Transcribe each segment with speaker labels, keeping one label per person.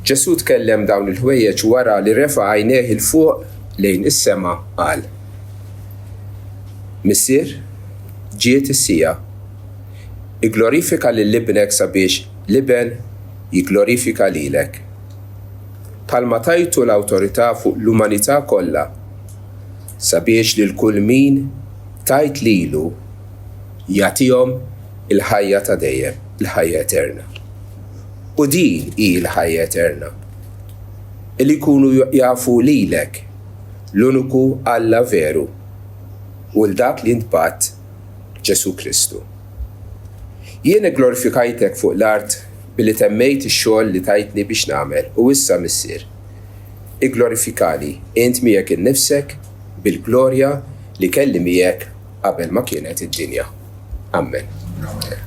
Speaker 1: Ġesu tkellem dawn il-ħwejjeġ wara li refa' għajnejh il fuq lejn is-sema qal: Missier, ġiet is-sija. Igglorifika lill-ibnek sabiex l-iben jigglorifika lilek. Bħalma tajtu l-awtorità fuq l-umanità kollha sabiex lil kull min tajt lilu jagħtihom il-ħajja ta' dejjem, il-ħajja eterna. U din hi l-ħajja eterna. Li jkunu jafu lilek l-uniku Alla veru u l-dak li ntbat Ġesu Kristu. Jien glorifikajtek fuq l-art billi temmejt ix-xogħol li tajtni biex nagħmel u issa missier. Igglorifikani int miegħek innifsek bil-glorja li kelli miegħek qabel ma kienet id-dinja. Amen.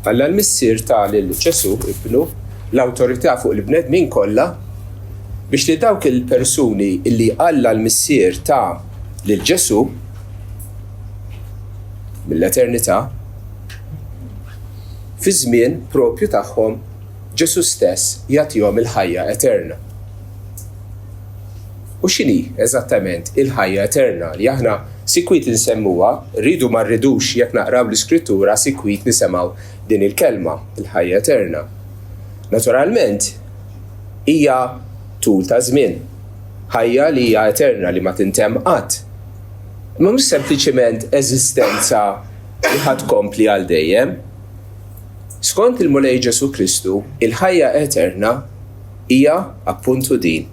Speaker 1: Alla l-missier ta' lil Ġesu ibnu l-awtorità fuq il-bnedmin kollha biex li dawk il-persuni illi Alla l-missier ta' lil Ġesu mill-eternità fi żmien propju tagħhom Ġesu stess jagħtihom il-ħajja eterna. U x'inhi eżattament il-ħajja eterna li aħna sikwit insemmuha, rridu ma rridux jekk naqraw l-Iskrittura sikwit nisemgħu din il-kelma, il-ħajja eterna. Naturalment hija tul ta' żmien, ħajja li hija eterna li ma tintemm qatt. Ma mhux sempliċement eżistenza li ħadd kompli għal dejjem. Skont il-mulej Ġesu Kristu, il-ħajja eterna hija appuntu din.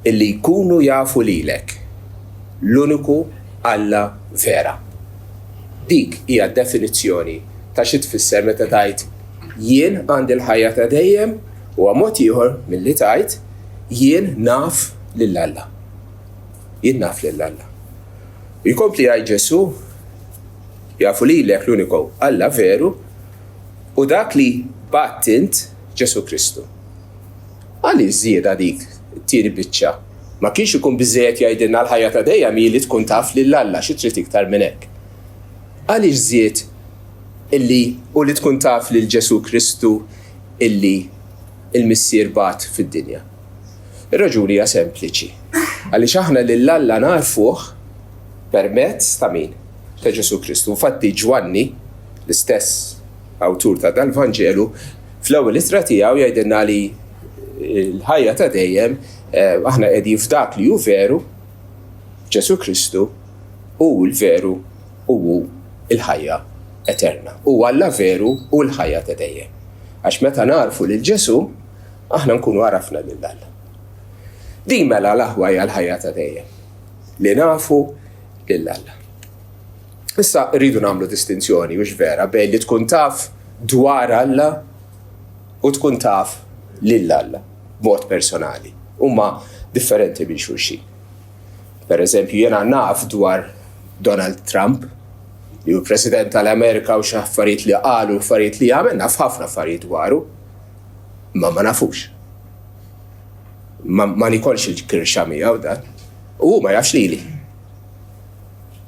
Speaker 1: Illi jkunu jafu lilek l-uniku Alla vera. Dik hija d-definizzjoni ta' xi tfisser meta tgħid jien għandi l-ħajja ta' dejjem u mod ieħor milli tgħid jien naf lil Alla. Jien naf lil Alla. Jkompli jgħid Ġesu jafu lilek l-uniku Alla veru u dak li batt int Ġesu Kristu. Għali żieda dik tieni biċċa. Ma kienx ikun biżżejjed jgħidilna l-ħajja ta' dejjem li tkun taf lil Alla xi trid iktar minn hekk. Għaliex żied illi u li tkun taf lil Ġesu Kristu illi il-missier bat fid-dinja. Ir-raġuni hija sempliċi. Għaliex aħna lil Alla narfuh permezz ta' min? Ta' Ġesu Kristu. Infatti Ġwanni, l-istess awtur ta' dal-Vanġelu, fl-ewwel ittra tiegħu jgħidilna li l-ħajja ta' dejjem aħna qegħdin f'dak li hu veru Ġesu Kristu u l-veru u l-ħajja eterna. U Alla veru u l-ħajja ta' dejjem. Għax meta narfu lil Ġesu aħna nkunu għarafna lil Alla. Din mela l-aħwa hija l-ħajja ta' dejjem. Li nafu lil Alla. Issa rridu nagħmlu distinzjoni mhux vera bejn li tkun taf dwar Alla u tkun taf lil Alla b'mod personali. Huma differenti minn xulxin. Pereżempju jiena naf dwar Donald Trump li hu President tal-Amerika u xi affarijiet li qalu affarijiet li jagħmel naf ħafna affarijiet dwaru. Ma nafux. Ma nikolx il-kirxa miegħu dan. U ma jafx lili.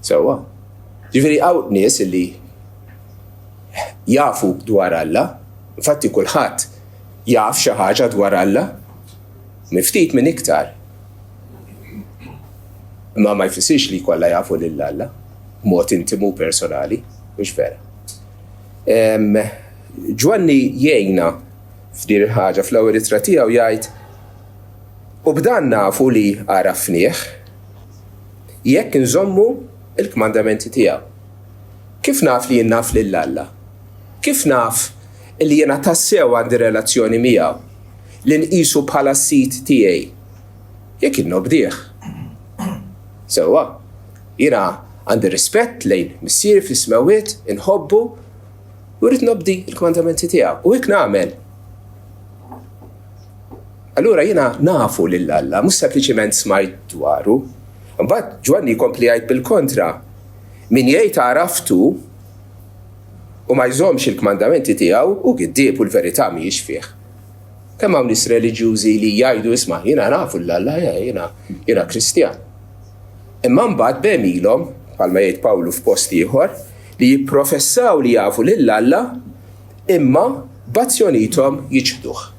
Speaker 1: Sewwa. Ġifieri hawn nies li jafu dwar Alla, infatti kulħadd jaf xi ħaġa dwar Alla, miftit minn iktar. Ma jfissirx li kollha jafu lil Alla, mod intimu personali, mhux vera. Ġwanni jgħinna f'din il-ħaġa fl-ewwel ittra tiegħu jgħid u b'dan nafu li għarafnieh jekk inżommu il-kmandamenti tiegħu. Kif naf li jien naf lil Alla? Kif naf li jiena tassew għandi relazzjoni miegħu li nqisu bħala sit tiegħi? Jekk innobdih. Sewwa, jiena għandi rispett lejn missieri fis-smawiet, inħobbu u rrid nobdi l-kmandamenti tiegħu. U hekk nagħmel. Allura jiena nafu lil Alla, mhux sempliċement smajt dwaru. Imbagħad Ġwanni jkompli jgħid bil-kontra. Min jgħid għaraftu u ma jżommx il-kmandamenti tiegħu u giddieb u l-verità mhijiex fih. Kemm hawn nies reliġjużi li jgħidu isma' jiena nafu l-Alla jiena Kristjan. Imma mbagħad b'hemm ilhom, bħalma jgħid Pawlu f'post ieħor, li jipprofessaw li jafu lil Alla imma b'azzjonithom jiġħduh.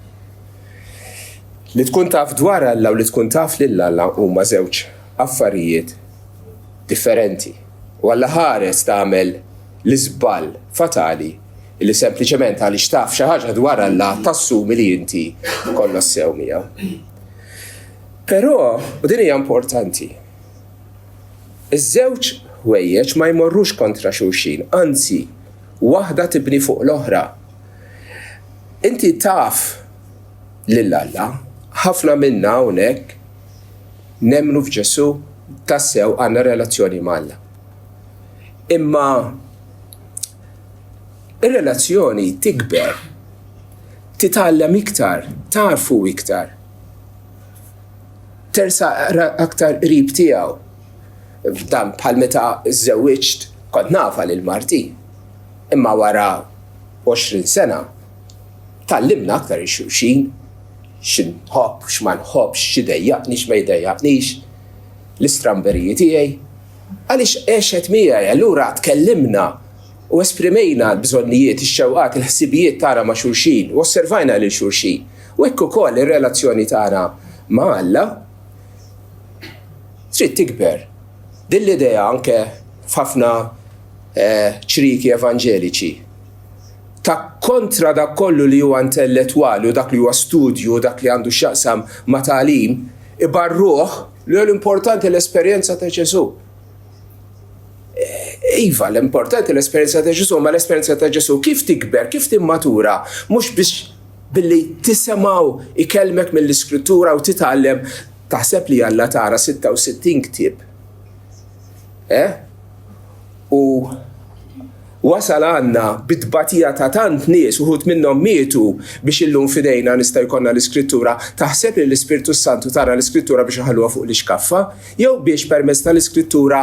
Speaker 1: Li tkun taf dwar Alla u li tkun taf lil Alla huma żewġ affarijiet differenti. U Alla ħares tagħmel l-iżball fatali li sempliċement għaliex taf xi ħaġa dwar Alla tassumi li inti kollox sew miegħu. Però, u din hija importanti, iż-żewġ ħwejjeġ ma jmorrux kontra xulxin, anzi, waħda tibni fuq l-oħra. Inti taf lil Alla, ħafna minna hawnhekk nemmnu f'Ġesu tassew għandna relazzjoni mal-Alla. Imma ir-relazzjoni tikber, titgħallem iktar, tarfu iktar, tersa aktar qrib tiegħu. Dan bħal meta żewwiġt kont nafa lil marti. Imma wara 20 sena tallimna aktar ix-xulxin, x'inħobb, x'ma nħobbx, x'idejjaqni, x'ma jdejjaqnix, l-istramberiji tiegħi. Għaliex għexet miegħi, allura tkellimna u esprimejna l-bżonnijiet, ix-xewqat, il-ħsibijiet tagħna ma' xulxin, u osservajna lil xulxin. U hekk ukoll ir-relazzjoni tagħna ma' Alla trid tikber. Din l-idea anke f'ħafna ċriki evanġeliċi ta' kontra dak kollu li huwa intellettwali u dak li huwa studju u dak li għandu x'jaqsam ma' tagħlim, ibarruh li l-importanti l-esperjenza ta' Ġesu. Iva, l-importanti l-esperjenza ta' Ġesu, ma l-esperjenza ta' Ġesu kif tikber, kif timmatura, mhux biex billi tisemgħu ikellmek mill-iskrittura u titgħallem. Taħseb li Alla tara 66 ktieb. U wasal għandna bit-tbatija ta' tant nies uħud minnhom mietu biex illum fidejna nista' jkollna l-iskrittura. Taħseb li l-Ispirtu Santu tara l-iskrittura biex iħalluha fuq l-iskaffa jew biex permezz tal-iskrittura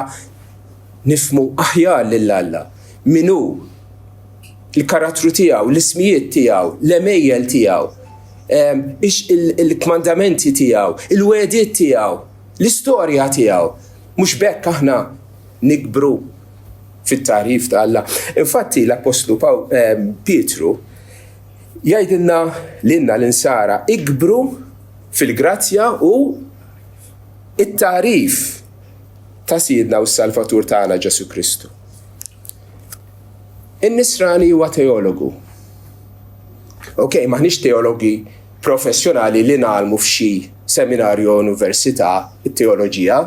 Speaker 1: nifhmu aħjar lil Alla min hu l-karattru tiegħu, l-ismijiet tiegħu, l-emejjel tiegħu, il-kmandamenti tiegħu, il-wediet tiegħu, l-istorja tiegħu. Mhux bekk aħna nikbru fit-tarif ta' Alla. Infatti l-Apostlu Pietru jgħidilna lilna l-insara ikbru fil-grazzja u it-tarif ta' Siedna u s-Salvatur tagħna Ġesu Kristu. In-Nisrani huwa teologu. Okay, maħniex teologi professjonali li nagħmlu f'xi seminarju università it-teoloġija.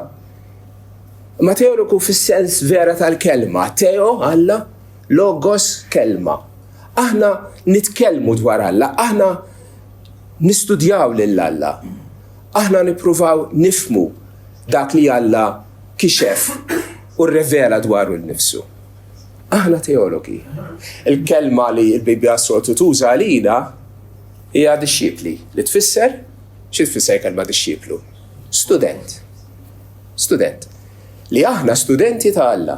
Speaker 1: Ma teologu fis-sens vera tal-kelma, teo Alla, logos kelma. Aħna nitkellmu dwar Alla, aħna nistudjaw lil Alla. Aħna nippruvaw nifmu dak li Alla kixef u rrevela dwaru nnifsu. Aħna teologi. Il-kelma li l-Bibja soltu tuża għalina hija disċipli. Li tfisser? Xi tfisser kelma disċiplu? Student. Student. Li aħna studenti ta' Alla.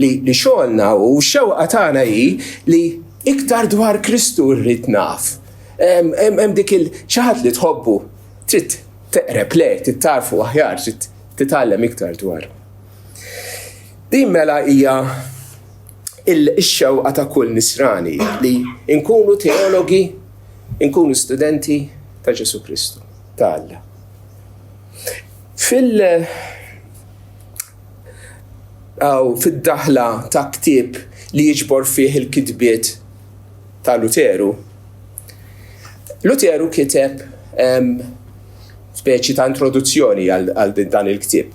Speaker 1: Li xogħolna u x-xewqa tagħna hi li iktar dwar Kristu rrid naf. Hemm dik xi ħadd li tħobbu trid teqreb lejh, trid tarfu aħjar, trid titgħallem iktar dwar. Din mela hija il-xewqa ta' kull Nisrani li nkunu teologi, nkunu studenti ta' Ġesu Kristu, ta' Alla. Fid-daħla ta' ktieb li jiġbor fih il-kitbiet ta' Luteru. Luteru kiteb speċi ta' introduzzjoni għal dan il-ktieb.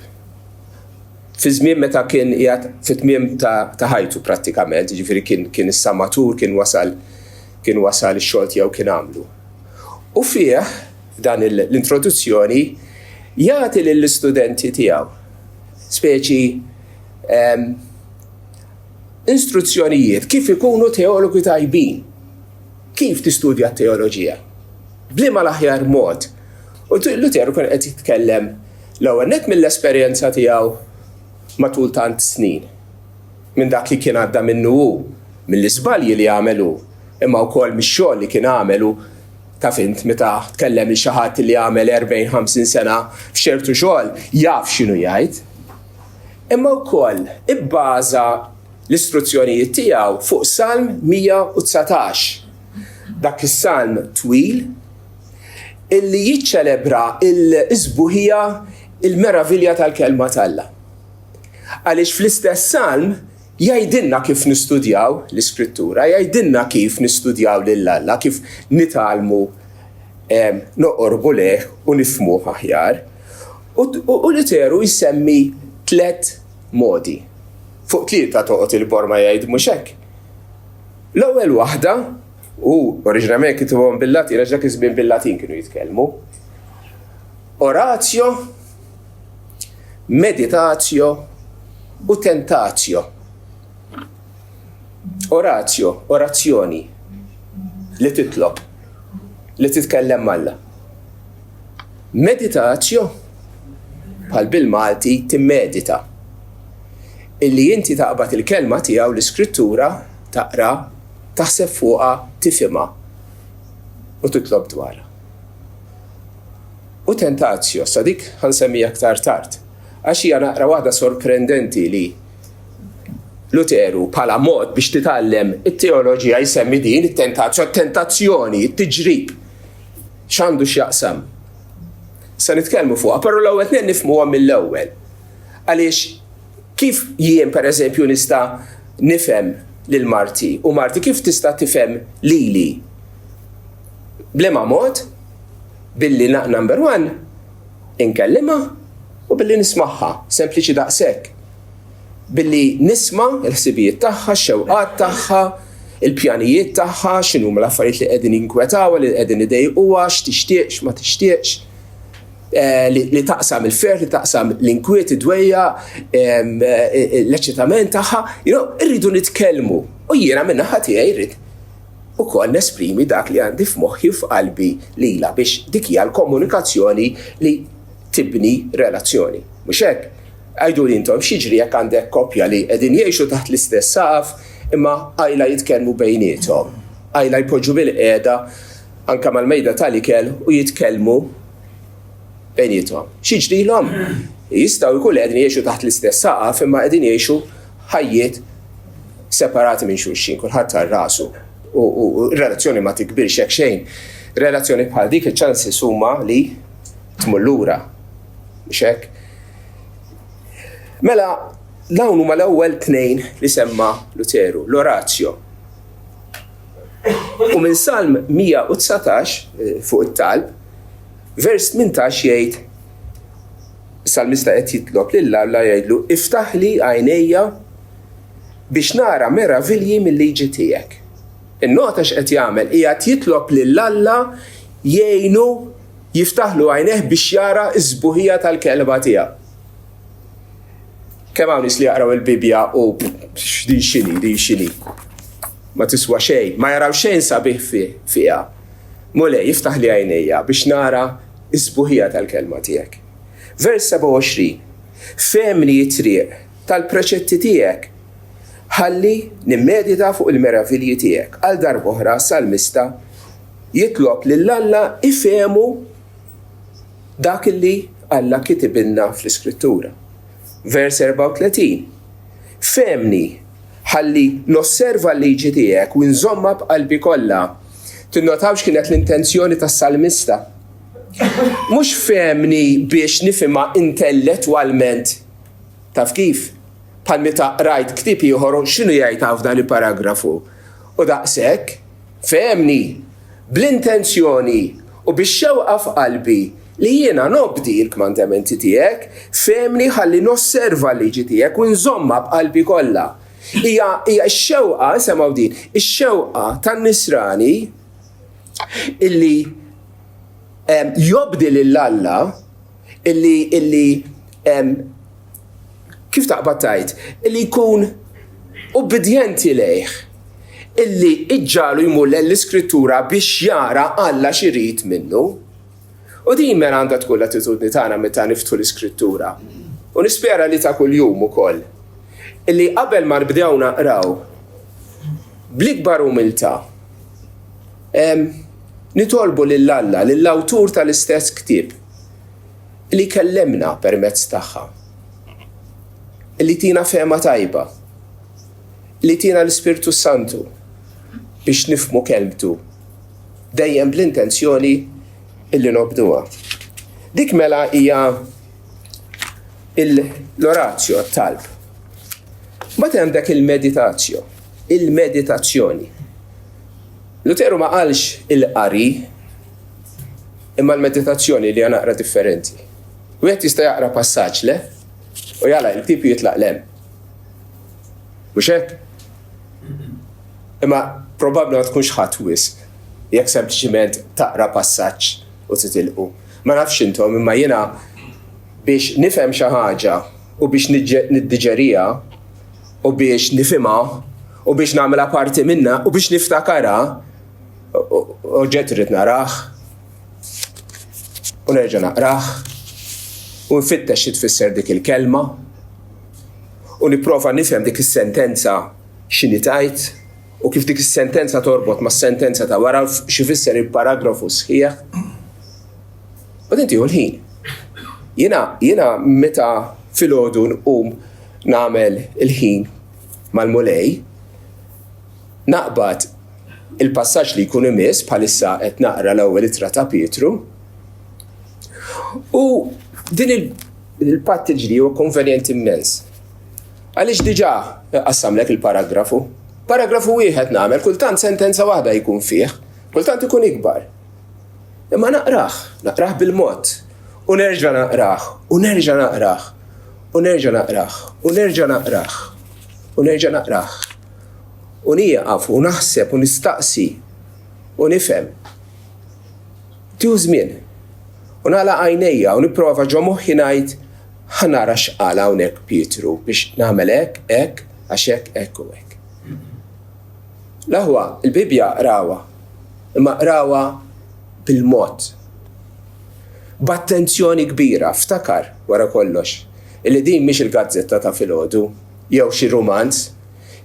Speaker 1: Fi żmien meta kien qiegħed fit-tmiem ta' ħajtu prattikament, jiġifieri kien issa matur, kien wasal ix-xogħol tiegħu kien għamlu. U fih dan l-introduzzjoni jagħti lill-istudenti tiegħu speċi istruzzjonijiet kif ikunu teologi tajbin, kif tistudja t-teoloġija, bliema l-aħjar mod. U Luteru kien qed jitkellem l-ewwel nett mill-esperjenza tiegħu matul tant snin. Minn dak li kien għadda minnu hu, mill-iżbalji li għamelu, imma wkoll mix-xogħol li kien għamelu ta' fint meta tkellem li xi ħadd li għamel 40-50 sena f'xertu xogħol jaf x'inhu jgħid. Imma wkoll ibbaża l-istruzzjonijiet tiegħu fuq Salm 119. Dak is-salm twil illi jiċċelebra l-isbuħija il-meravilja tal-kelma tal-Alla. Għaliex fl-istess salm jgħidilna kif nistudjaw l-iskrittura, jgħidilna kif nistudjaw lill-Alla, kif nitalmu noqorbu leh u nifhmuh aħjar. U Luteru jsemmi 3 modi. Fuq 3 toqgħod il-borma jgħid mhux hekk. L-ewwel waħda u oriġinament kitbuhom bil-Latin, għax dak iż-żmien bil-Latin kienu jitkellmu. Oratio, meditatio u tentatio. Oratio, orazzjoni li titlob, li titkellem Alla. Meditatio, bħal bil-Malti timmedita. Illi inti taqbad il-kelma tiegħu l-iskrittura taqra, taħseb fuqha, tifhimha u titlob dwarha. U tentatio, sadik ħansemmija aktar tard. Għax hija naqra waħda sorprendenti li Luteru bħala mod biex titgħallem it-teoloġija jsemmi din it-tentazzjoni, it-tiġrib. X'għandu x'jaqsam. Se nitkellmu fuqha, però l-ewwel tnejn nifhmuha mill-ewwel. Għaliex kif jien pereżempju nista' nifhem lil Marti u Marti kif tista' tifhem lili? Blema mod billi number 1 inkellimha u billi nismagħha, sempliċi daqshekk. Billi nisma' l-ħsibijiet tagħha, x-xewqat tagħha, il-pjanijiet tagħha, x'inhuma l-affarijiet li qegħdin jinkwetawha, li qegħdin idejquha, x'tixtieq, x'ma tixtieqx. Li taqsam il-fer, li taqsam l-inkwiet id-dwejja, l-eċitament tagħha, irridu nitkellmu. U jiena minn naħa tiegħi jrid ukoll nesprimi dak li għandi f'moħħi f'qalbi lilha biex dik hija l-komunikazzjoni li tibni relazzjoni. Mhux hekk? Għajdu li intom x'jiġri jekk għandek koppja li qegħdin jgħixu taħt l-istess saqaf imma għajla jitkellmu bejniethom. Għajla jpoġġu bil-qiegħda anke mal-mejda tal-ikel u jitkellmu bejniethom. X'jiġrilhom? Jistgħu jkunu qegħdin jgħixu taħt l-istess saqaf imma qegħdin jgħixu ħajjiet separati minn xulxin, kulħadd tar-rasu. U relazzjoni ma tikbirx hekk xejn. Relazzjoni bħal dik iċ-ċansis huma li tmur lura. Mhux hekk? Mela, dawn huma l-ewwel 2 li semma Luteru, l-Oratio. U minn Salm 119 fuq it-talb, vers 18 jgħid Salmista qed jitlob lill-Alla jgħidlu iftaħ li għajnejja biex nara meravilji mill-liġi tiegħek. In-nota x'qed jagħmel qiegħed jitlob lill-Alla jgħinu jiftaħlu għajnejh biex jara s-sbuħija tal-kelba tiegħu. Kemm hawn nies li jaqraw il-Bibja u din xini. Ma tiswa xejn, ma jaraw xejn sabiħ fiha. Mole jiftaħ li għajnejja biex nara s-sbuħija tal-kelma tiegħek. Vers 27. Femni t-triq tal-preċetti tiegħek ħalli nimmedita fuq il-meravilji tiegħek. Għal darba oħra Salmista jitlob lill-Alla ifhemu dak li Alla kitibilna fl-Iskrittura. Vers 34. Femni ħalli nosserva l-liġi tiegħek u nżomma b'qalbi kollha. Tinnotawx kienet l-intenzjoni tas-Salmista. Mhux femni biex nifhimha intellettwalment. Taf kif? Bħal meta rajt ktieb ieħor x'inhu jgħid f'dan il-paragrafu. U daqshekk femni bl-intenzjoni u biex xewqa f'qalbi li jiena nobdi l-kmandamenti tiegħek, femni ħalli nosserva l-liġi tiegħek u nżomma b'qalbi kollha. Hija x-xewqa, semgħu din, ix-xewqa tan-nisrani illi jobdi lill-Alla illi kif taqbad tgħid, illi jkun ubbidjenti lejh, illi iġġalu jmur l-Iskrittura biex jara Alla x'irid minnu. U din mela għandha tkun l-attitudni tagħna meta niftħu l-Iskrittura. U nispera li ta' kuljum ukoll. Illi qabel ma nbdew naqraw bl-ikbar umiltà nitolbu lill-Alla, lill-awtur tal-istess ktieb li kellemna permezz tagħha. Illi tina fehma tajba. Li tina l-Ispirtu Santu biex nifhmu kelmtu. Dejjem bl-intenzjoni illi nobduha. Dik mela hija l-orazzjo, talb. Mbagħad għandek il-meditazzjoni. Luteru ma qalx il-qari, imma l-meditazzjoni li naqra differenti. Wieħed jista' jaqra passaġġ le u jala il-tip jitlaq lem. Mhux hekk? Imma probabbli ma tkunx ħadd wisq jekk sempliċiment taqra passaġġ u titilqu. Ma nafx intom, imma jiena biex nifhem xi ħaġa u biex niddiġerija u biex nifhimha u biex nagħmilha parti minnha u biex niftakarha oġġett irid narah u nerġa' naqrah u nfittex xi tfisser dik il-kelma u nipprova nifhem dik is-sentenza x'inhi tajt u kif dik is-sentenza torbot mas-sentenza ta' wara x'ifisser il-paragrafu sħiħ. U inti l-ħin. Jiena meta filgħodu nqum nagħmel il-ħin mal-mulej naqbad il-passaġġ li jkun imiss bħalissa qed naqra l-ewwel ittra ta' Pietru u din il-pattiġri huwa konvenjenti immens. Għaliex diġà qassamlek il-paragrafu. Paragrafu wieħed nagħmel kultant sentenza waħda jkun fih, kultant ikun ikbar. Imma naqrah bil-mod u nerġa' naqrah u nerġa' naqrah u nerġa' naqrah u nerġa' naqrah u nerġa' naqrah u nieqaf u naħseb u nistaqsi u nifhem. Tieħu żmien u nagħlaq għajnejja u nipprova ġo moħħi ngħid ħanara x'qal hawnhekk Pietru biex nagħmel hekk għax hekk u hekk. L-aħwa il-Bibja qrawha, imma qrawha bil-mod. B'attenzjoni kbira, ftakar wara kollox, illi din mhix il-gazzetta ta' filgħodu jew xi rumanz,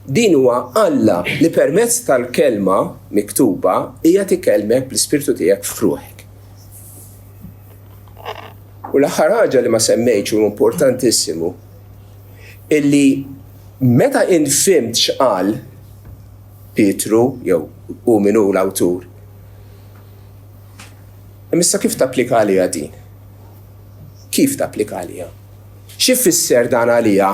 Speaker 1: din huwa Alla li permezz tal-kelma miktuba hija tikellmek bl-ispirtu tiegħek f'ruħek. U l-aħħar ħaġa li ma semmejtx u importantissimu illi meta infimt x'qal Pietru jew u minu l-awtur. Imissa kif tapplika għalija din? Kif tapplika għalija? X'ifisser dan għalija?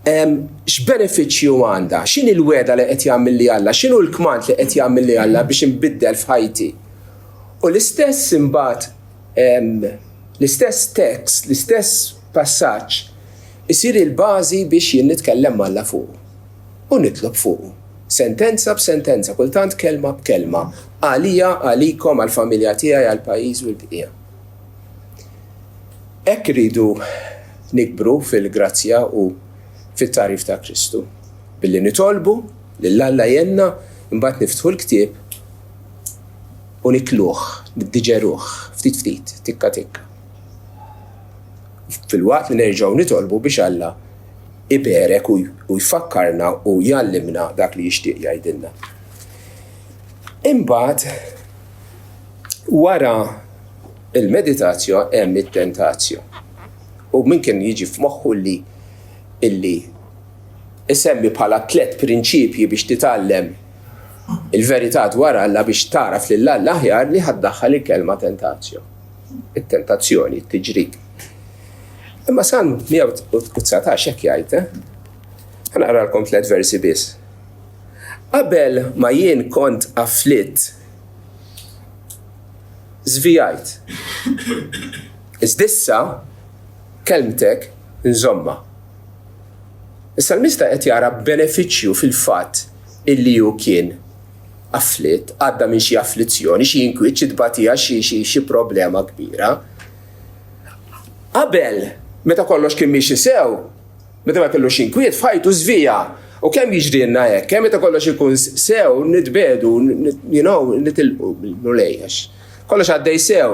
Speaker 1: X'benefiċċju għandha? X'inhi l-weda li qed jagħmel li Alla? X'inhu l-kmand li qed jagħmel li Alla biex inbiddel f'ħajti? U l-istess imbagħad l-istess tekst, l-istess passaġġ isir il-bażi biex jien nitkellem Alla fuq. U nitlob fuq. Sentenza b'sentenza, kultant kelma b'kelma. Għalija, għalikom, għal-familja tiegħi, għal-pajjiż u l-bqija. Hekk ridu nikbru fil-grazzja u fit-tarif ta' Kristu. Billi nitolbu lil Alla jenna imbagħad niftħu l-ktieb u nikluh, niddiġeruh, ftit ftit, tikka tikka. Fil-waqt li nerġgħu nitolbu biex Alla iberek u jfakkarna u jallimna dak li jixtieq jgħidilna. Imbagħad wara il-meditazzjoni hemm it-tentazzjoni. U min kien jiġi f'moħħu illi isemmi bħala 3 prinċipji biex titgħallem il-verità dwar Alla biex taraf lil Alla aħjar li ħaddaħħal il-kelma tentazzjoni. It-tentazzjoni, it-tiġrid. Imma san 119 hekk jgħid, ħanaqralkom 3 versi biss. Qabel ma jien kont afflitt, żvijajt. Iżdissa kelmtek nżomma. Is-salmista qed jara benefiċċju fil-fatt illi hu kien afflitt, għadda minn xi afflizzjoni, xi inkwiet, xi tbatija, xi problema kbira. Qabel meta kollox kien mixi sew, meta ma kellux inkwiet f'ħajtu żvija. U kemm jiġrilna hekk, kemm meta kollox ikun sew nitbedu, nitilqu bil-mulejjax. Kollox għaddej sew.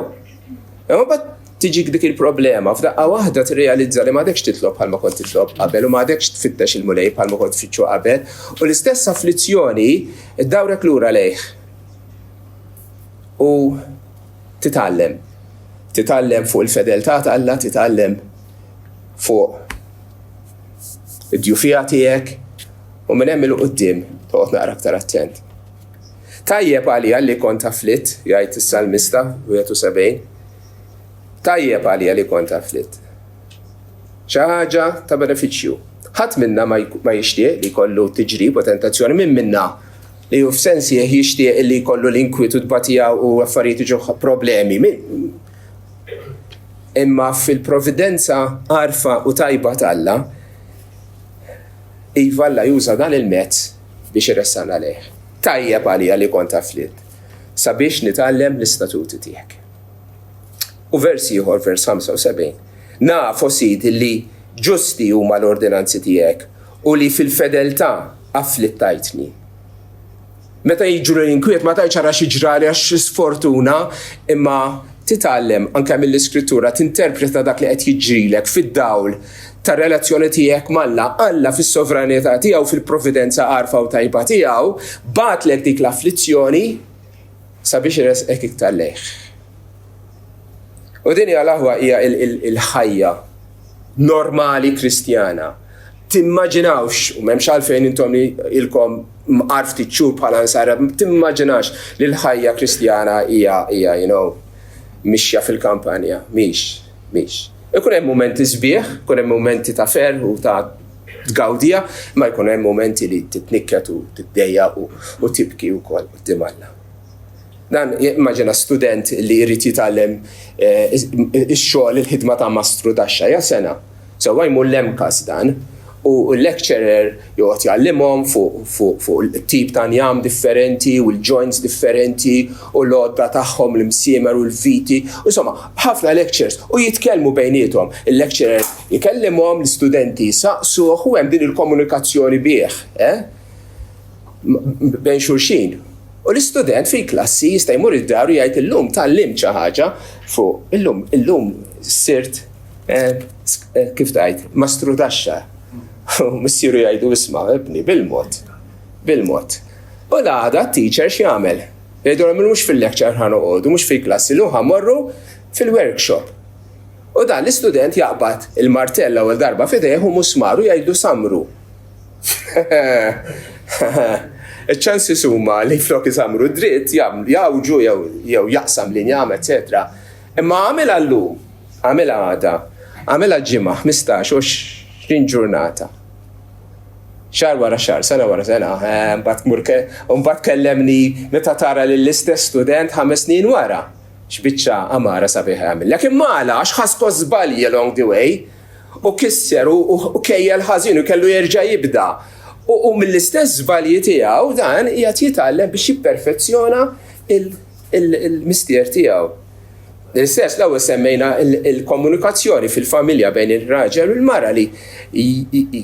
Speaker 1: Imma bad tiġik dik il-problema, f'daqqa waħda tirrealizza li m'għadekx titlob bħalma kont titlob qabel u m'għadekx tfittex il-mulej bħalma kont tfittxu qabel u l-istess afflizzjoni iddawrek lura lejh. U titgħallem. Titgħallem fuq il-fedeltà ta' Alla, titgħallem fuq id-djufija tiegħek u minn hemm il-qudiem toqgħod naqra aktar attent. Tajjeb għalija li kont afflitt, jgħid is-Salmista 71. Tajjeb għalija li kont afflitt. Xi ħaġa ta' benefiċċju. Ħadd minna ma jixtieq li jkollu tiġrib u tentazzjoni minn minna li hu f'sensi jixtieq li jkollu l-inkwiet u tbatija u affarijiet jiġu problemi. Imma fil-providenza għarfa u tajba talla, Iva Alla juża dan il-mezz biex iressana lejh. Tajjeb għalija li kont afflitt sabiex nitgħallem l-istatuti tiegħek. U versi ieħor vers 75. Naf osid li ġusti huma l-ordinanzi tiegħek u li fil-fedeltà afflittajtni. Meta jiġu l-inkwiet ma tajċ ara xi ġrali għax sfortuna, imma titgħallem anke mill-Iskrittura tinterpreta dak li qed jiġrilek fid-dawl ta' relazzjoni tiegħek Alla fis-sovranità tiegħu fil-providenza għarfa u tajba tiegħu batlek dik l-afflizzjoni sabiex iresqek iktar lejh. U din hija il-ħajja normali Kristjana. Timmaġinawx, u m'hemmx għalfejn intom ilkom mqarf tiċċur bħala nsara, timmaġinax li l-ħajja Kristjana hija mixja fil-kampanja, mhix. Ikun hemm momenti sbieħ, ikun hemm momenti ta' ferħ u ta' tgawdija, ma jkun hemm momenti li titnikket u tiddejjaq u tibki wkoll quddiem Alla. Dan immaġina student li jrid jitgħallem ix-xogħol il-ħidma ta' mastru taxxa ja sena. Sewwa jmur l-emkas dan u l-lecturer joqgħod jgħallimhom fuq il-tip ta' njam differenti u l-joints differenti u l-għodda tagħhom l-imsiemer u l-viti. Insomma, ħafna lectures u jitkellmu bejniethom. Il-lecturer jkellimhom l-istudenti saqsuh u hemm din il-komunikazzjoni bih, bejn xulxin. U l-istudent fil-klassi jista' jmur id-dar u jgħid illum tallim xi ħaġa fuq illum sirt kif tgħid mastru taxxa. Missieru jgħidu isma' ibni bil-mod. U l-għada t-teacher x'jagħmel? Jgħidu mhux fil-lecture ħanoqogħdu, mhux fil-klassi lu ħammorru fil-workshop. U dan l-istudent jaqbad il-martella u l-darba f'idejh u musmaru jgħidu samru. Iċ-ċansis huma li flok isamru dritt jawġu jew jaqsam linjam, etc. Imma għamilha llum, għamilha għada, għamilha ġimgħa 15 u 20 ġurnata. Xar wara xar, sena wara sena, mbagħad kellemni meta tara lill-istess student 5 snin wara. X'biċċa amara sabiħ għamil. Lakin mala għax ħasbu żbalji along the way u kisser u kejjel ħażin u kellu jerġa' jibda. U mill-istess żbalji tiegħu dan qiegħed jitgħallem biex jipperfezzjona il-mistier tiegħu. L-istess l-ewwel semmejna il-komunikazzjoni fil-familja bejn ir-raġel u l-mara li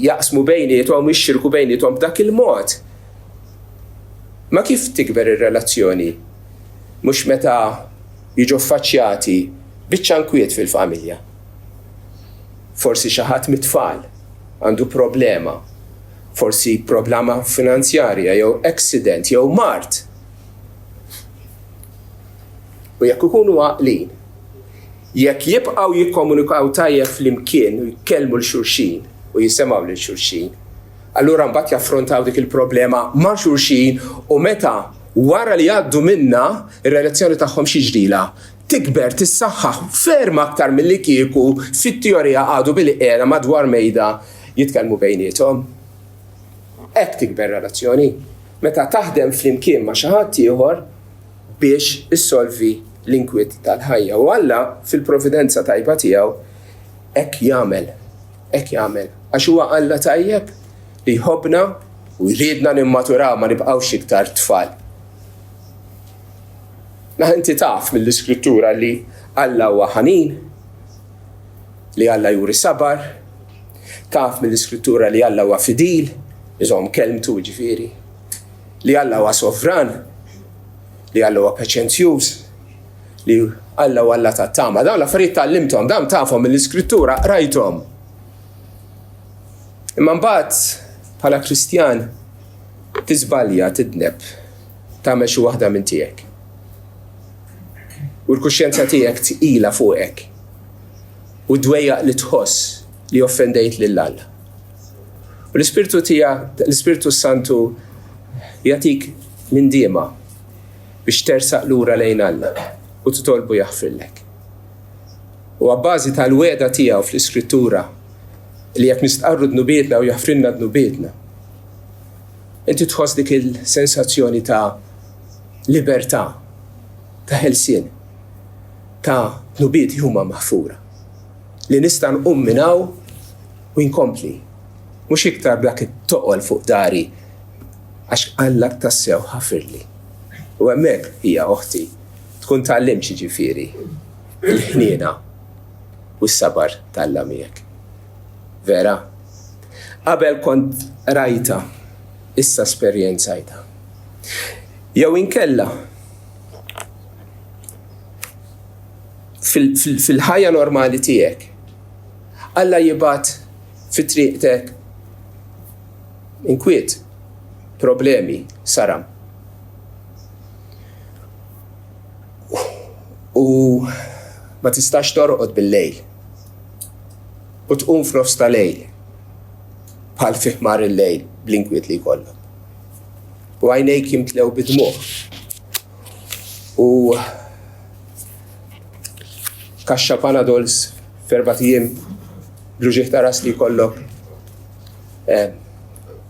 Speaker 1: jaqsmu bejniethom u jxirku bejniethom b'dak il-mod. Ma kif tikber ir-relazzjoni? Mhux meta jiġu affaċċjati biċċa nkwiet fil-familja. Forsi xi ħadd mit-tfal għandu problema. Forsi problema finanzjarja jew accident jew mart. U jekk ikunu għaqlin, jekk jibqgħu jikkomunikaw tajjeb flimkien u jkellmu l-xulxin u jisimgħu lil xulxin, allura mbagħad jaffrontaw dik il-problema ma' xulxin u meta wara li għaddu minnha ir-relazzjoni tagħhom xi ġdila tikber tissaħħaħ ferm aktar milli kieku fit-teorija għadu bil-qiegħda madwar mejda jitkellmu bejniethom. Hekk tikber relazzjoni meta taħdem flimkien ma' xi ħadd ieħor biex issolvi l-inkwiet tal-ħajja. U Alla fil-providenza tajba tiegħu hekk jagħmel. Għax huwa Alla tajjeb li jħobbna u jridna nimmaturaw ma nibqgħux iktar tfal. Inti taf mill-Iskrittura li Alla huwa ħanin, li Alla juri sabar, taf mill-Iskrittura li Alla huwa fidil, iżomm kelmtu ġifieri, li Alla huwa sovran, li Alla huwa paċenzjuż, li Alla huwa Alla tat-tama. Dawn l-affarijiet tallimthom, dawn tafhom mill-Iskrittura, rajthom. Imma mbagħad bħala Kristjan tiżbalja tidneb tagħmel xi waħda minn tiegħek. U l-kuxjenza tiegħek tqila fuqek. U dwejjaq li tħoss li offendejt lil Alla. U l-Ispirtu Santu jagħtik l-indiema biex tersaq lura lejn Alla u titolbu jaħfirlek. U għabbażi tal-weda tiegħu fl-Iskrittura li jekk nistqarru dnubietna u jaħfrilna dnubietna, inti tħoss dik il-sensazzjoni ta' libertà, ta' ħelsien, ta' dnubieti huma maħfura. Li nista' nqum minn hawn u nkompli. Mhux iktar dak it-toqol fuq dari għax Alla tassew ħafirli. U hemmhekk hija oħti tkun tgħallim xi ġifieri il-ħniena u s-sabar tal-Alla miegħek. Vera? Qabel kont rajta, issa esperjenzajta. Jew inkella fil-ħajja normali tiegħek Alla jibgħat fit-triqtek inkwiet, problemi, saram. U ma tistax torqod bil-lejl. U tqum f'nofs tal-lejl bħal fiħmar il-lejl bl-inkwiet li jkollok. U għajnejk jimtlew bid-dmuħ. U kaxxa Panadols f'4 ijiem bluġieħ ta' ras li jkollok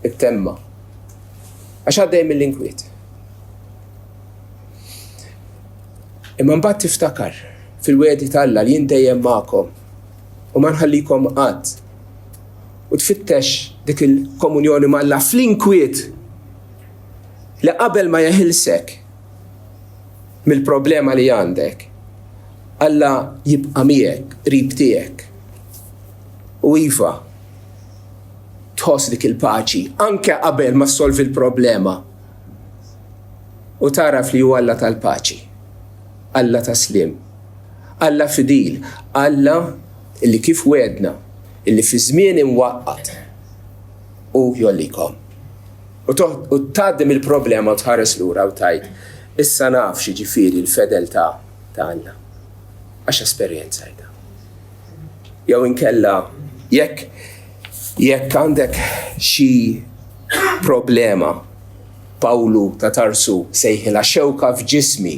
Speaker 1: it-temma. Għax għaddej mill-inkwiet. Imma mbagħad tiftakar fil-wedi tal-Alla li jien dejjem magħkom u ma nħallikom qatt. U tfittex dik il-komunjoni mal-Alla fl-inkwiet li qabel ma jeħilsek mill-problema li għandek, Alla jibqa' miegħek, qrib tiegħek. U iva, tħoss dik il-paċi anke qabel ma solvi l-problema. U taraf li huwa Alla tal-paċi, Alla taslim, Alla fidil, Alla illi kif wedna, illi fi żmien imwaqqat u jollikom. U tgħaddim il-problema u tħares lura u tgħid, issa naf xi ġifieri l-fedeltà ta' Alla. Għax esperjenzajta. Jew inkella jekk għandek xi problema, Pawlu ta' Tarsu sejħilha xewka f'ġismi,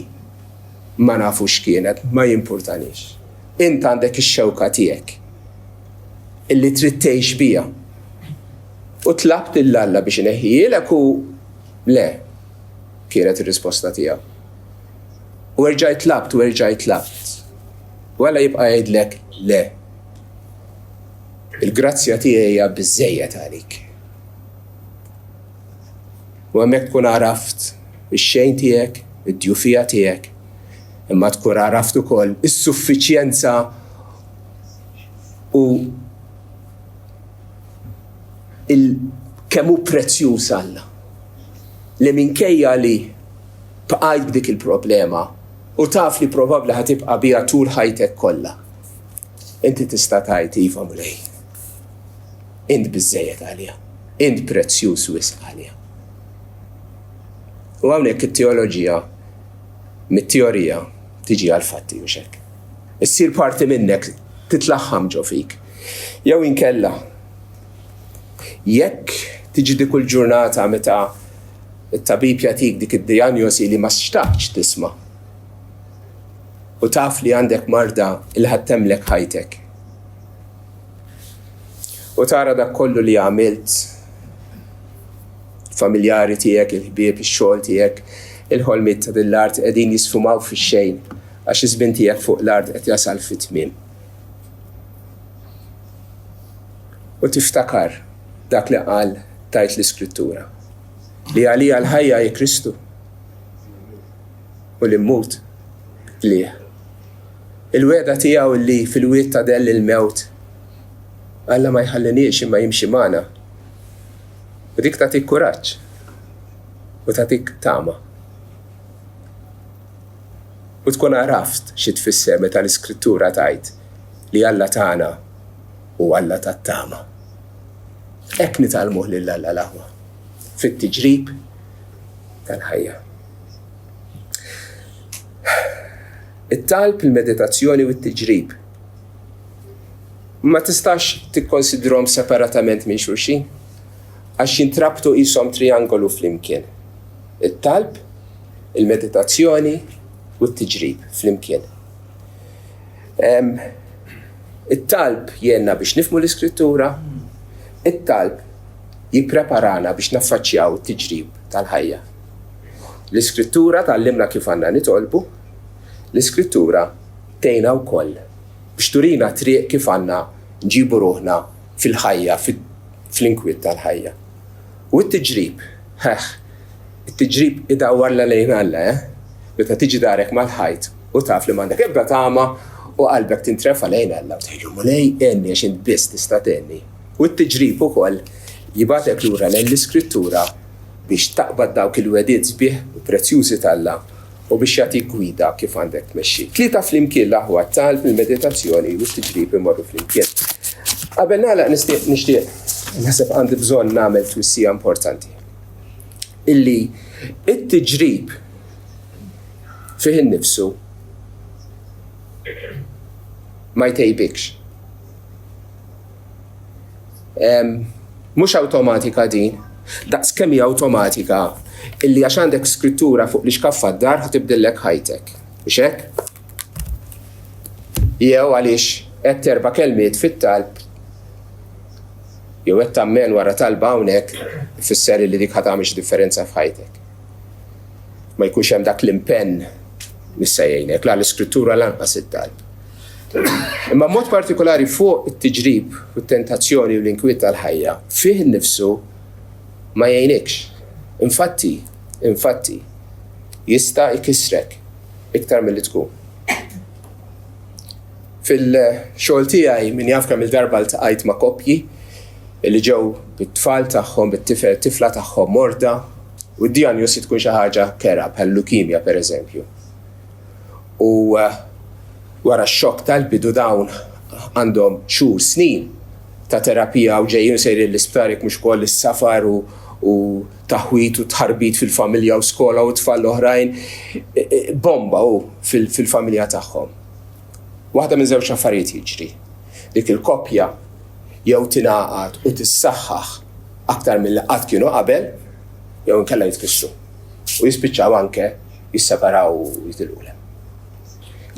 Speaker 1: ma nafu x'kienet, ma jimpurtanix. Int għandek ix-xewka tiegħek illi trid tgħix biha. U tlabt lill-Alla biex ineħħielek u le, kienet ir-risposta tiegħu. U erġajt tlabt. U Alla jibqa' jgħidlek le. Il-grazzja tiegħi hija biżżejjed għalik. U hemmhekk tkun għaraft ix-xejn tiegħek, id-djufija tiegħek, imma tkun għaraft ukoll is-suffiċjenza u kemm hu prezzjuż Alla. Li minkejja li bqajt b'dik il-problema u taf li probabbli ħatibqa' biha tul ħajtek kollha. Inti tista' tgħid iva mulej. Int biżżejjed għaliha. Int prezzjuż wisq għaliha. U hawnhekk it-teoloġija mit-teorija tiġi għal fatti u xekk. Issir parti minnek titlaħħam ġo fik. Jew inkella jekk tiġi dik kull ġurnata meta it-tabib jagħtik dik id-dijanjosi li ma xtaqx tisma'. U taf li għandek marda il ħattemlek ħajtek. U tara dak kollu li għamilt, familjari tiegħek, il-ħbieb, ix-xogħol tiegħek, il-ħolmiet ta' dil-art qegħdin jisfumaw fix-xejn għax iż-żmien tiegħek fuq l-art qed jasal fit-tmiem. U tiftakar dak li qal tajt l-Iskrittura li għalija l-ħajja hi Kristu u l-immut lieh. Il-weda tiegħu li fil-wiet ta' del il-mewt Alla ma jħalliniex imma jimxi magħna. U dik tagħtik kuraġġ u tagħtik tama. U tkun għaraft xi tfisser meta l-Iskrittura tgħid li Alla tagħna u Alla tat-tama. Hekk nitalmuh lil Alla l-aħwa fit-tiġrib tal-ħajja. It-talb, il-meditazzjoni u t-tiġrib ma tistax tikkonsidrhom separatament minn xulxin għax jintrabtu qishom triangolu flimkien. It-talb, il-meditazzjoni u t-tiġrib flimkien. It-talb jenna biex nifmu l-iskrittura, it-talb jippreparana biex naffaċċjaw it-tiġrib tal-ħajja. L-iskrittura tal-limna kif għandna nitolbu, l-iskrittura tgħinna wkoll biex turina triq kif għandna nġibu ruħna fil-ħajja, fl-inkwiet tal-ħajja. U t-tiġrib, it-tiġrib idawwarla lejn Alla, meta tiġi darek mal-ħajt u taf li m'għandek ebda tama u qalbek tintrefa lejn Alla u tgħidlu mulej enni għax int biss tista' tenni. U t-tiġrib ukoll jibatek lura l-iskrittura biex taqbad dawk il-wediet sbieħ u prezzjużi tal-Alla u biex jagħtik gwida kif għandek tmexxi. Tlieta flimkien huwa t-talb, il-meditazzjoni u t-tiġrib imorru flimkien. Qabel nagħlaq nixtieq naħseb għandi bżonn nagħmel twissija importanti. Illi it-tiġrib fih innifsu ma jtejbikx. Mhux awtomatika din, daqs kemm hija awtomatika illi għax għandek skrittura fuq li xkaffa d-dar ħatibdillek ħajtek. Mhux hekk? Jew għaliex qed terba' kelmiet fit-talb jew qed tammen wara talba hawnhekk ifisser li dik ħatamilx differenza f'ħajtek. Ma jkunx hemm dak l-impenn nissejjejnek la l-iskrittura lanqas it-talb. Imma mod partikolari fuq it-tiġrib u t-tentazzjoni u l-inkwiet tal-ħajja fih innifsu ma jgħinikx. Infatti, jista' jkissrek iktar milli tkun. Fil-xogħol tiegħi min jaf kemm il-darba ltaqajt ma' koppji li ġew bit-tfal tagħhom, bit-tifla tagħhom morda u d-dijanjosi tkun xi ħaġa kera bħal leukemia pereżempju. U wara x-xokk tal-bidu dawn għandhom xhur snin ta' terapija u ġejjin sejrin l-isptar jekk mhux ukoll is-safar u taħwit u tħarbit fil-familja u skola u tfal oħrajn bomba fil-familja tagħhom. Waħda minn żewġ affarijiet jiġri. Dik il-koppja jew tingħaqad u tissaħħaħ aktar milli qatt kienu qabel jew inkella jitkissru. U jispiċċaw anke jisseparaw u jitilqulem.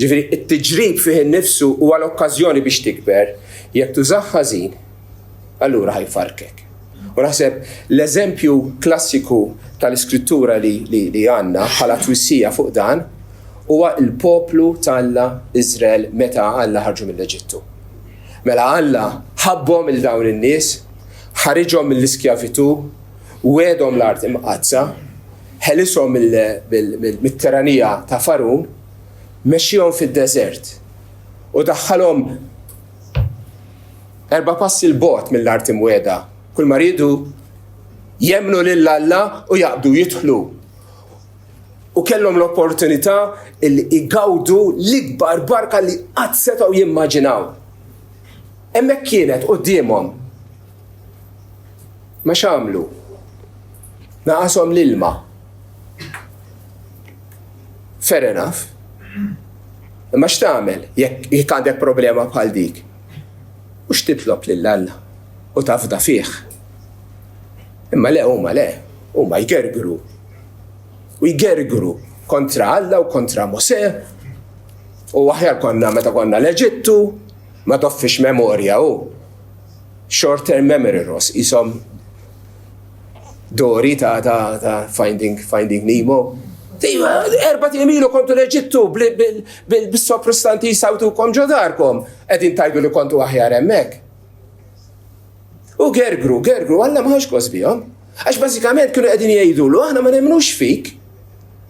Speaker 1: Ġifieri it-tiġrib fih innifsu huwa l-okkażjoni biex tikber, jekk tużaħ ħażin, allura ħajfarkek. U naħseb l-eżempju klassiku tal-iskrittura li għandna bħala twissija fuq dan huwa l-poplu tal-Alla Iżrael meta Alla ħarġu mill-Eġittu. Mela Alla ħabbhom il dawn in-nies, ħariġhom mill-iskjavitu, wedhom l-art imqazza, ħelishom mit-tiranija ta' Farun, mexxihom fid-deżert u daħħalhom 4 passi l-bogħod mill-art imwiegħda. Kull ma rridu jemmnu lil Alla u jaqbdu jidħlu. U kellhom l-opportunità li igawdu l-ikbar barka li qatt setgħu jimmaġinaw. Hemmhekk kienet qudiemhom. Ma x'għamlu? Naqashom l-ilma. Fair enough. Imma x'tagħmel jekk għandek problema bħal dik? U x'titlob lil Alla u tafda fih. Imma huma jgergru. U jgergru kontra Alla u kontra Mosè. U aħjar konna meta konna l-Eġittu ma toffix memorja u short term memory loss isom Dori ta' Finding Nemo. 4 jemilu kontu l-Eġittu bil-soprostanti jisawtukom ġodarkom qegħdin tajdu li kontu aħjar hemmhekk. U gergru, Alla ma ħax kosbihom. Għax bażikament kienu qegħdin jgħidulu aħna ma nemnux fik.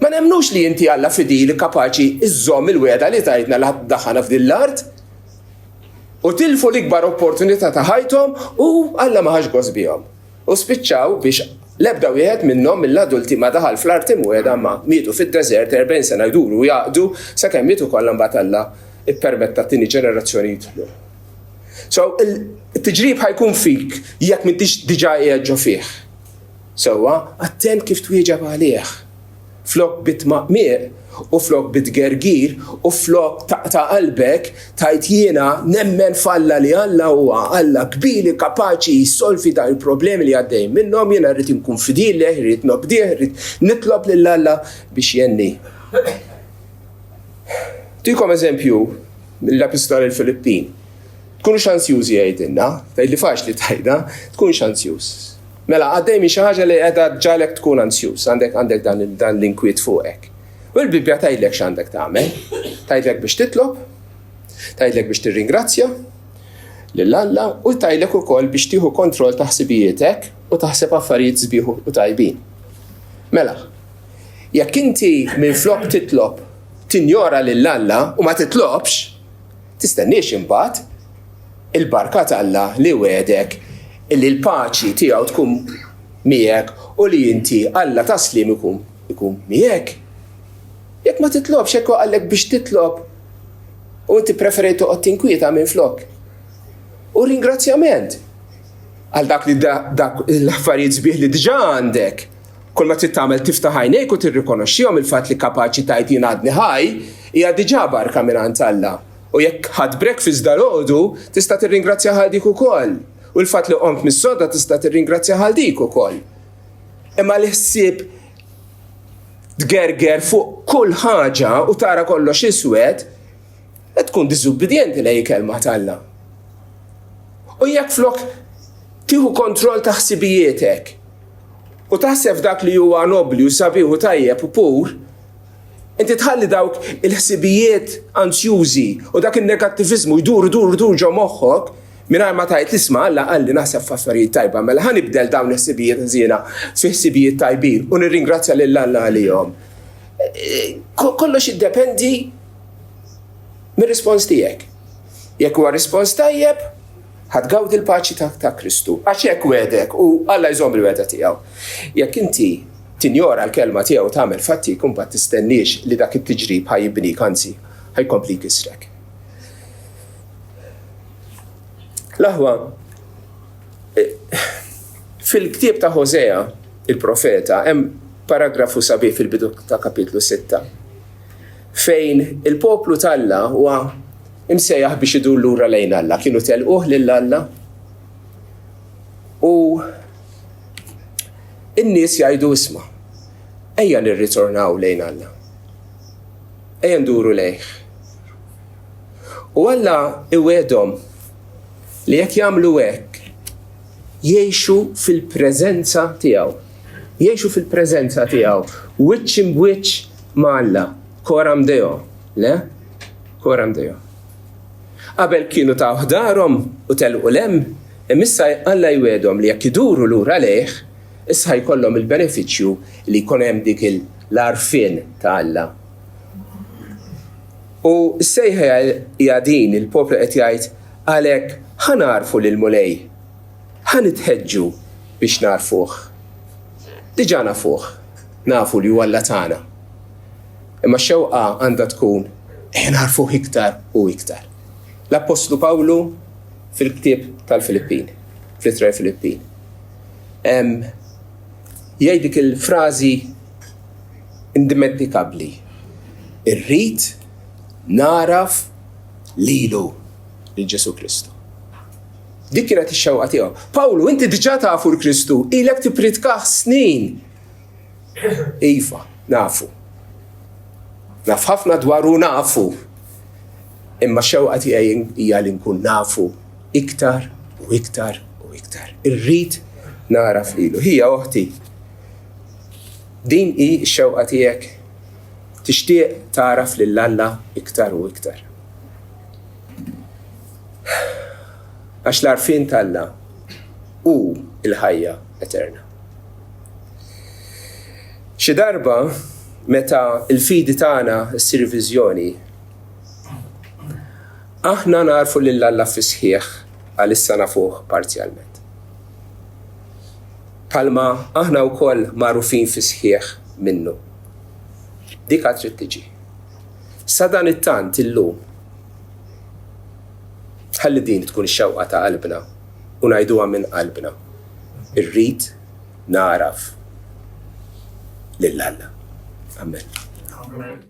Speaker 1: Ma nemnux li inti Alla fidili kapaċi iżżomm il-weda li tajtna li daħħana f'din l-art. U tilfu l-ikbar opportunità ta' ħajthom u Alla ma ħax kosbihom. U spiċċaw biex l-ebda wieħed minnhom mill-adulti ma daħal fl-art imwiegħda ma mietu fid-deżert 40 sena jduru u jaqdu sakemm mietu kollha mbagħad Alla ippermetta t-tieni ġenerazzjoni jidħlu. So it-tiġrib ħajkun fik jekk m'intix diġà qiegħed ġo fih. Sewwa attent kif twieġeb għalih. Flok bitmaqmiq u flok bitgergir u flok ta' qalbek tajt jiena nemmen falla li Alla huwa Alla kbili kapaċi jissolvi da' il-problemi li għaddej minnhom, jiena rrid inkun fidileh, rrid nobdih, rrid nitlob lil Alla biex jenni. Tikom eżempju mill-Epistola l-Filippin. Tkunu xansjużi jgħidilna, tgħidli faċli tajda, tkun xansjuż. Mela għaddej mi xi ħaġa li qiegħda ġalek tkun ansjuż, għandek dan l-inkwiet fuqek. U l-Bibja tgħidlek x'għandek tagħmel, tgħidlek biex titlob, tgħidlek biex tirringrazzja lil Alla u tgħidlek ukoll biex tieħu kontroll ta' ħsibijietek u taħseb affarijiet sbieħ u tajbin. Mela, jekk inti minflok titlob tinjora lil Alla u ma titlobx, tistenniex imbagħad il-barka Alla li wedek illi l-paċi tiegħu tkun miegħek u li inti Alla taslim ikun miegħek. Jekk ma titlobx hekk għalek biex titlob u inti preferejt toqgħod tinkwieta minflok. U ringrazzjament għal dak li dak l-affarijiet sbieħ li diġà għandek. Kull ma trid tagħmel tiftaħ għajnejk u tirrikonoxxihom il-fatt li kapaċi tajt jien għadni ħaj hija diġà barka mingħand Alla. U jekk ħadd breakfast dalgħodu tista' tirringrazzja għal dik ukoll. U l-fatt li qomt mis-soda tista' tirringrazzja għal dik ukoll. Imma l-ħsieb tgerger fuq kull ħaġa u tara kollox iswed, qed tkun diżubbidjenti lejn kelma Alla. U jekk flok tieħu kontroll ta' ħsibijietek u taħseb dak li huwa nobli u sabiħ u tajjeb u pur, inti tħalli dawk il-ħsibijiet ansjużi u dak in-negattiviżmu jduru ġo moħħok mingħajr ma tajt isma' Alla qalli naħseb f'affarijiet tajba, mela ħanibdel dawn il-ħsibijiet żiena fi ħsibijiet tajbin u nirringrazzja lil Alla għalihom. Kollox jiddependi mir-rispons tiegħek. Jekk huwa rispons tajjeb, ħadgawdi l-paċi ta' Kristu. Għax hekk wedek u Alla jżomm il-weda tiegħu. Jekk inti tinjora l-kelma tiegħu tagħmel fatti jkun ma tistenniex li dak it-tiġrib ħajibnik, anzi ħajkompli kisrek. L-aħwa, fil-ktieb ta' Hosea, il-profeta, hemm paragrafu sabiħ fil-bidu ta' kapitlu 6, fejn il-poplu tal-Alla huwa imsejjaħ biex idur lura lejn Alla, kienu telquh lil Alla u in-nies jgħidu isma' ejja nirritornaw lejn Alla. Ejja nduru lejh. U Alla iwedhom li jekk jagħmlu hekk jgħixu fil-preżenza tiegħu. Jgħixu fil-preżenza tiegħu, wiċċ imwiċċ ma' Alla, koram Deo, le? Koram Deo. Qabel kienu ta' ħdarhom u telqu lem, imissa Alla jwedhom li jekk iduru lura lejh, issa jkollhom il-benefiċċju li jkun hemm dik l-arfien ta' Alla. U s-sejħa hija din il-poplu qed jgħid għalhekk ħanarfu lil mulej, ħanitħeġġu biex narfuh. Diġà nafuh, nafu li huwa Alla tagħna. Imma x-xewqa għandha tkun narfuh iktar u iktar. L-Apostlu Pawlu fil-ktieb tal-Filippin, fl-ittra Filippin, jgħid dik il-frażi indimentikabli. Irrid naraf lilu lil Ġesu Kristu. Dik kienet ix-xewqa tiegħu. Pawlu, inti diġà tafu l-Kristu, ilek tippritkah snin. Iva, nafu. Naf ħafna dwaru nafu. Imma x-xewqa tiegħi hija li nkun nafu iktar u iktar u iktar. Irrid naraf lilu. Hija oħti. Din hi x-xewqa tiegħek. Tixtieq taraf lil Alla iktar u iktar. Għax l-arfin tal-Alla u il-ħajja eterna. Xi darba meta il-fidi tagħna ssir viżjoni, aħna narfu lil Alla fi sħiħ għalissa nafuh parzjalment. Bħalma aħna wkoll magħrufin fi sħiħ minnu. Dik għad trid tiġi. Sa dan it-tant illum ħalli din tkun ix-xewqa ta' qalbna u ngħiduha minn qalbna. Irrid naraf lil Alla. Amen.